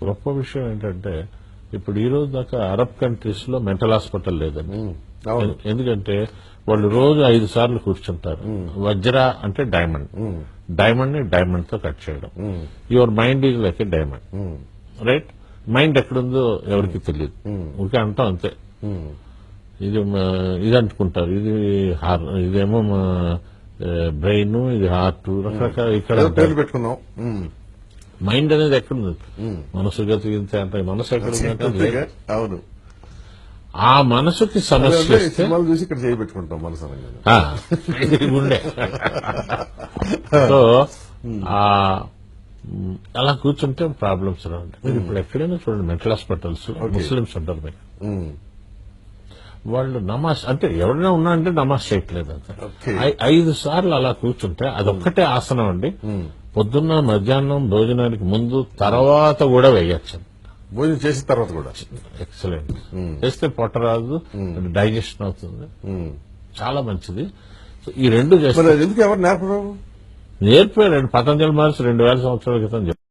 గొప్ప విషయం ఏంటంటే ఇప్పుడు ఈ రోజు దాకా అరబ్ కంట్రీస్ లో మెంటల్ హాస్పిటల్ లేదండి. ఎందుకంటే వాళ్ళు రోజు 5 సార్లు కూర్చుంటారు. వజ్ర అంటే డైమండ్, డైమండ్ ని డైమండ్ తో కట్ చేయడం. Your mind is like A diamond, right? Mind ఎక్కడుందో ఎవరికి తెలియదు, ఊరికే అంటాం అంతే. ఇది అంటుకుంటారు, ఇదేమో బ్రెయిన్, ఇది హార్ట్, రకరకాల ఇక్కడ పెట్టుకున్నాం. మైండ్ అనేది ఎక్కడుంది? మనసు గతింతే అంటే మనసు ఎక్కడుందంటే అవును, ఆ మనసుకి సమస్య సినిమాలు చూసి ఇక్కడ చేయబెట్టుకుంటాం మనసు ఉండే. సో అలా కూర్చుంటే ప్రాబ్లమ్స్ రావండి. మీరు ఇప్పుడు ఎక్కడైనా చూడండి, మెంటల్ హాస్పిటల్స్ ముస్లిమ్స్ ఉంటారు మీరు, వాళ్ళు నమాజ్ అంటే ఎవరైనా ఉన్నా అంటే నమాజ్ చేయట్లేదు అంత. 5 సార్లు అలా కూర్చుంటే అదొక్కటే ఆసనం అండి. పొద్దున్న మధ్యాహ్నం భోజనానికి ముందు తర్వాత కూడా వేయచ్చు. భోజనం చేసిన తర్వాత కూడా ఎక్సలెంట్. చేస్తే పొట్ట రాదు, డైజెషన్ అవుతుంది, చాలా మంచిది. ఈ రెండు చేస్తే ఎందుకు ఎవరు నేర్పడం? నేర్పాడండి పతంజలి మహర్షి 2000 సంవత్సరాల క్రితం.